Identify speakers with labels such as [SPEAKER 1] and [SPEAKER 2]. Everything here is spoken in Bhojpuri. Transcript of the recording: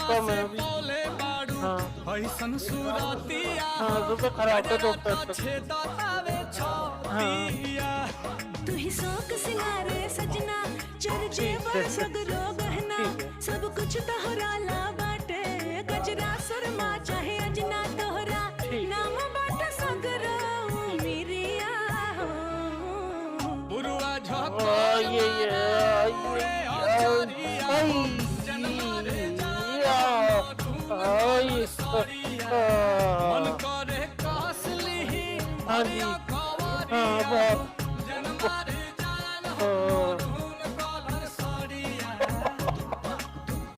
[SPEAKER 1] तो मैं भी। हाँ हाँ, तो खराब तो दोस्त हाँ
[SPEAKER 2] तू ही शौक सिंगारे सजना चर्चे
[SPEAKER 1] ठीक
[SPEAKER 2] बड़
[SPEAKER 1] है
[SPEAKER 2] सगरो गहना
[SPEAKER 1] ठीक है
[SPEAKER 2] सब कुछ तोहरा ला बाटे गजरा सुरमा चाहे अजना तोहरा
[SPEAKER 1] ठीक है।
[SPEAKER 2] नाम बाटे सगरो मिरिया हो बुरुआ झोंका मन करे कासली
[SPEAKER 1] हाँ जी हाँ बहुत